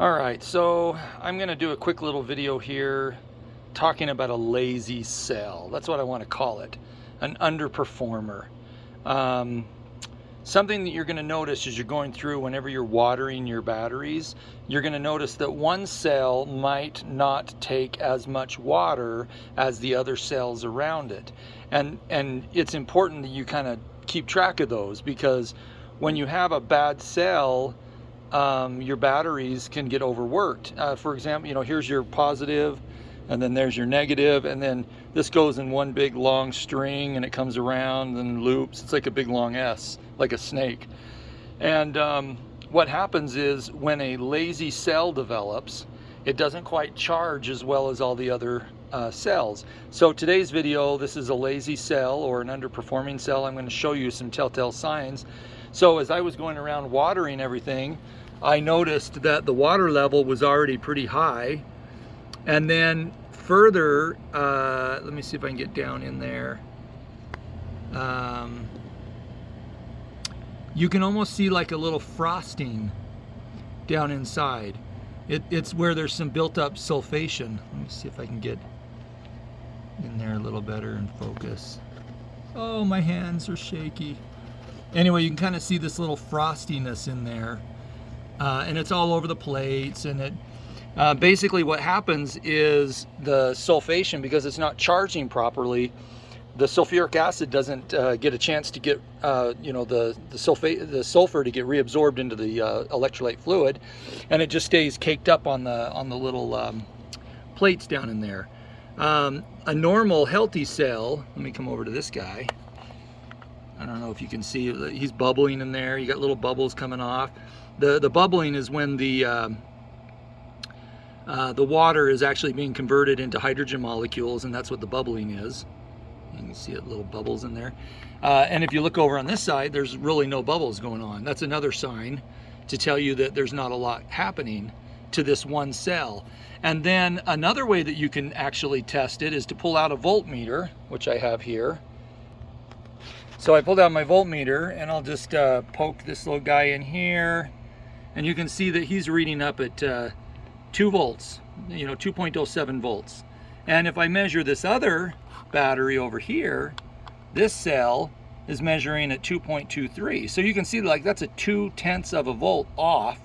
Alright, so I'm going to do a quick little video here talking about a lazy cell. That's what I want to call it, an underperformer. Something that you're going to notice as you're going through whenever you're watering your batteries, you're going to notice that one cell might not take as much water as the other cells around it. And it's important that you kind of keep track of those, because when you have a bad cell, your batteries can get overworked. For example, here's your positive, and then there's your negative, and then this goes in one big long string, and it comes around and loops. It's like a big long S, like a snake. And what happens is when a lazy cell develops, it doesn't quite charge as well as all the other cells. So today's video, this is a lazy cell or an underperforming cell. I'm going to show you some telltale signs. So as I was going around watering everything, I noticed that the water level was already pretty high. And then further, let me see if I can get down in there. You can almost see like a little frosting down inside. It's where there's some built up sulfation. Let me see if I can get in there a little better and focus. Oh, my hands are shaky. Anyway, you can kind of see this little frostiness in there. And it's all over the plates, and it basically what happens is the sulfation, because it's not charging properly, the sulfuric acid doesn't get a chance to get the sulfur to get reabsorbed into the electrolyte fluid, and it just stays caked up on the little plates down in there. A normal healthy cell, let me come over to this guy. I don't know if you can see, he's bubbling in there. You got little bubbles coming off. The bubbling is when the water is actually being converted into hydrogen molecules, and that's what the bubbling is. You can see it, little bubbles in there. And if you look over on this side, there's really no bubbles going on. That's another sign to tell you that there's not a lot happening to this one cell. And then another way that you can actually test it is to pull out a voltmeter, which I have here. So I pulled out my voltmeter, and I'll just poke this little guy in here, and you can see that he's reading up at 2 volts, 2.07 volts. And if I measure this other battery over here, this cell is measuring at 2.23. So you can see, like, that's a 0.2 of a volt off.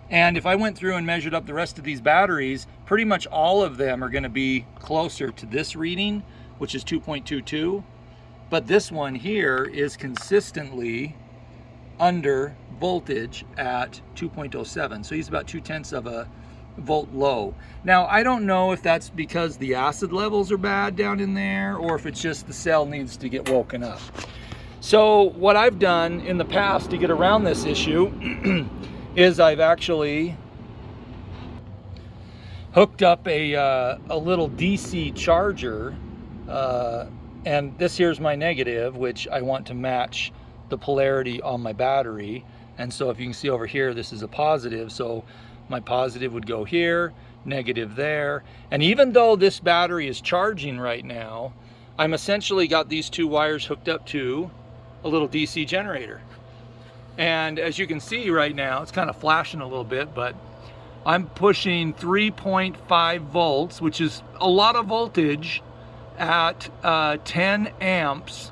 And if I went through and measured up the rest of these batteries, pretty much all of them are going to be closer to this reading, which is 2.22. But this one here is consistently under voltage at 2.07. So he's about 0.2 of a volt low. Now, I don't know if that's because the acid levels are bad down in there, or if it's just the cell needs to get woken up. So what I've done in the past to get around this issue is I've actually hooked up a little DC charger, and this here's my negative, which I want to match the polarity on my battery. And so if you can see over here, this is a positive, so my positive would go here, negative there. And even though this battery is charging right now, I'm essentially got these 2 wires hooked up to a little DC generator. And as you can see right now, it's kind of flashing a little bit, but I'm pushing 3.5 volts, which is a lot of voltage, at 10 amps,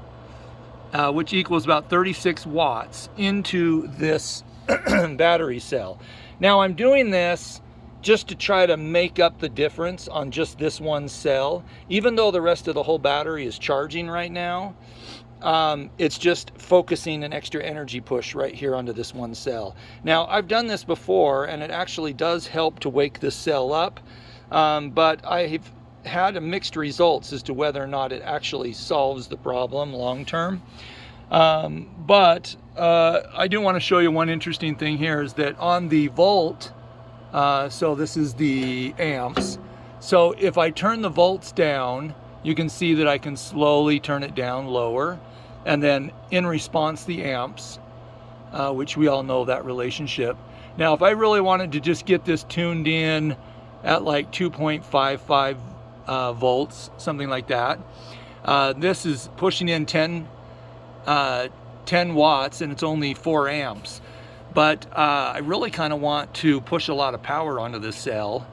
which equals about 36 watts, into this battery cell. Now, I'm doing this just to try to make up the difference on just this one cell. Even though the rest of the whole battery is charging right now, it's just focusing an extra energy push right here onto this one cell. Now, I've done this before, and it actually does help to wake this cell up, but I've had mixed results as to whether or not it actually solves the problem long term. But I do want to show you one interesting thing here, is that on the volt, so this is the amps, so if I turn the volts down, you can see that I can slowly turn it down lower, and then in response the amps, which we all know that relationship. Now, if I really wanted to just get this tuned in at like 2.55 volts, something like that, this is pushing in 10 watts, and it's only 4 amps. But I really kind of want to push a lot of power onto this cell,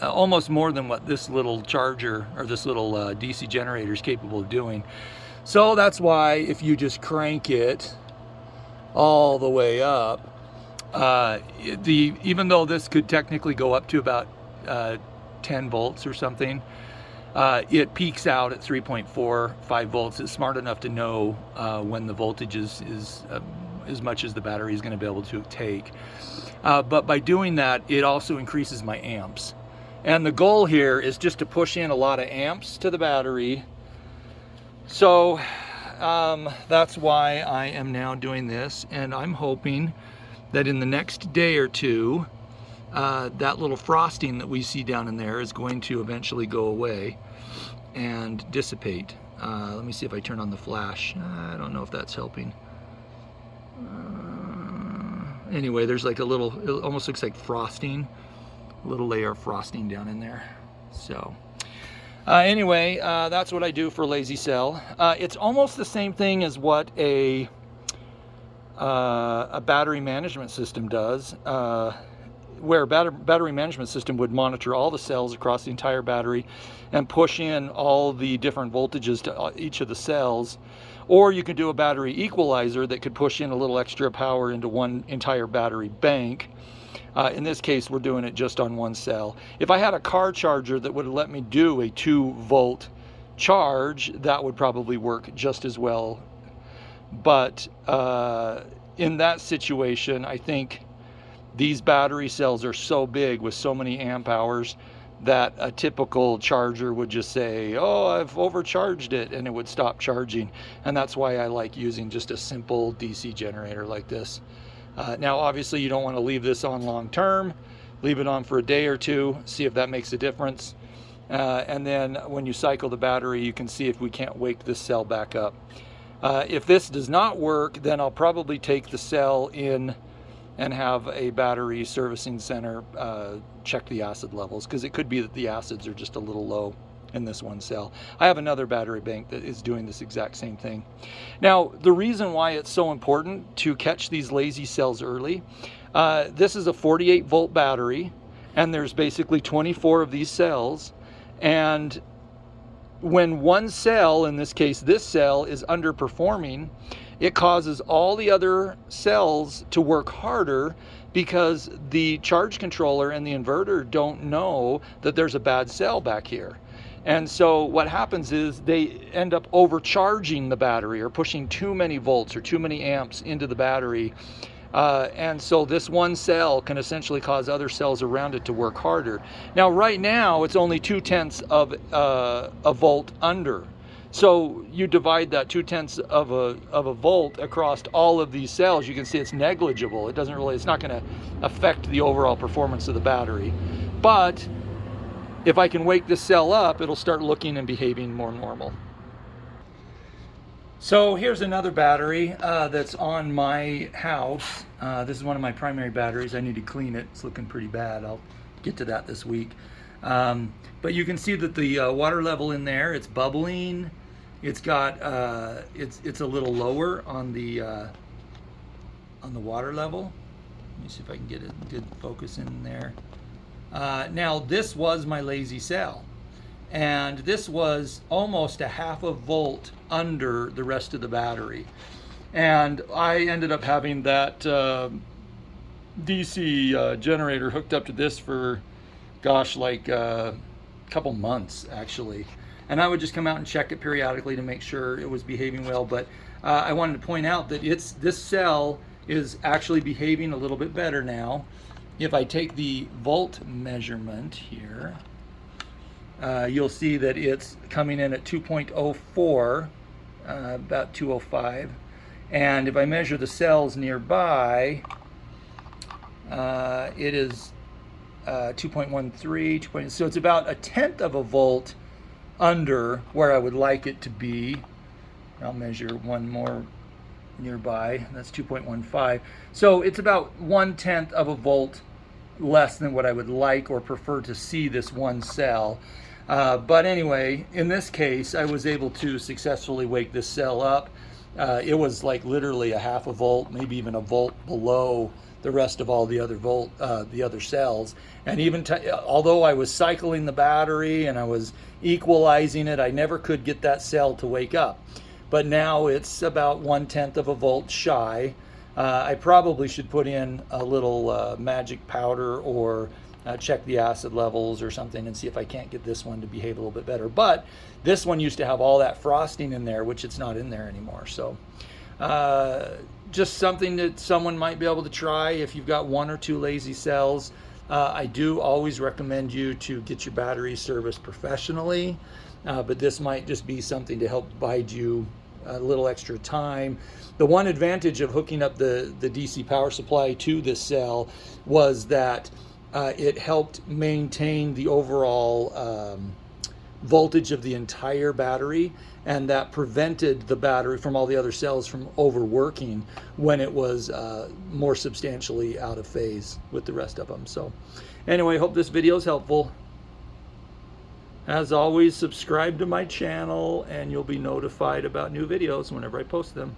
almost more than what this little charger or this little DC generator is capable of doing. So that's why if you just crank it all the way up, even though this could technically go up to about 10 volts or something, it peaks out at 3.45 volts. It's smart enough to know when the voltage is as much as the battery is going to be able to take. But by doing that, it also increases my amps. And the goal here is just to push in a lot of amps to the battery. So that's why I am now doing this, and I'm hoping that in the next day or two, that little frosting that we see down in there is going to eventually go away and dissipate. Let me see if I turn on the flash. I don't know if that's helping. Anyway, there's like a little, it almost looks like frosting, a little layer of frosting down in there. So anyway, that's what I do for Lazy Cell. It's almost the same thing as what a battery management system does, where a battery management system would monitor all the cells across the entire battery and push in all the different voltages to each of the cells. Or you could do a battery equalizer that could push in a little extra power into one entire battery bank. In this case, we're doing it just on one cell. If I had a car charger that would let me do a 2-volt charge, that would probably work just as well. But in that situation, I think these battery cells are so big with so many amp hours that a typical charger would just say, oh, I've overcharged it, and it would stop charging. And that's why I like using just a simple DC generator like this. Now, obviously, you don't want to leave this on long term. Leave it on for a day or two, see if that makes a difference. And then when you cycle the battery, you can see if we can't wake this cell back up. If this does not work, then I'll probably take the cell in and have a battery servicing center check the acid levels, because it could be that the acids are just a little low in this one cell. I have another battery bank that is doing this exact same thing. Now, the reason why it's so important to catch these lazy cells early, this is a 48 volt battery, and there's basically 24 of these cells, and when one cell, in this case this cell, is underperforming, it causes all the other cells to work harder, because the charge controller and the inverter don't know that there's a bad cell back here. And so what happens is they end up overcharging the battery or pushing too many volts or too many amps into the battery. And so this one cell can essentially cause other cells around it to work harder. Now, right now, it's only 0.2 of a volt under. So you divide that 0.2 of a volt across all of these cells, you can see it's negligible. It doesn't really, it's not going to affect the overall performance of the battery. But if I can wake this cell up, it'll start looking and behaving more normal. So here's another battery that's on my house. This is one of my primary batteries. I need to clean it. It's looking pretty bad. I'll get to that this week. But you can see that the water level in there, it's bubbling. It's got it's a little lower on the water level. Let me see if I can get a good focus in there. Now, this was my lazy cell, and this was almost a half a volt under the rest of the battery, and I ended up having that DC generator hooked up to this for, gosh, like a couple months actually. And I would just come out and check it periodically to make sure it was behaving well. But I wanted to point out that this cell is actually behaving a little bit better now. If I take the volt measurement here, you'll see that it's coming in at 2.04, about 205. And if I measure the cells nearby, it is 2.13, so it's about 1/10 of a volt under where I would like it to be. I'll measure one more nearby. That's 2.15. So it's about 1/10 of a volt less than what I would like or prefer to see this one cell. But anyway, in this case, I was able to successfully wake this cell up. It was like literally a half a volt, maybe even a volt below the rest of all the other cells. And even although I was cycling the battery and I was equalizing it, I never could get that cell to wake up. But now it's about 1/10 of a volt shy. I probably should put in a little magic powder or check the acid levels or something and see if I can't get this one to behave a little bit better. But this one used to have all that frosting in there, which it's not in there anymore. So just something that someone might be able to try if you've got 1 or 2 lazy cells. I do always recommend you to get your battery serviced professionally, but this might just be something to help bide you a little extra time. The one advantage of hooking up the DC power supply to this cell was that it helped maintain the overall voltage of the entire battery, and that prevented the battery from all the other cells from overworking when it was more substantially out of phase with the rest of them. So anyway, hope this video is helpful. As always, subscribe to my channel and you'll be notified about new videos whenever I post them.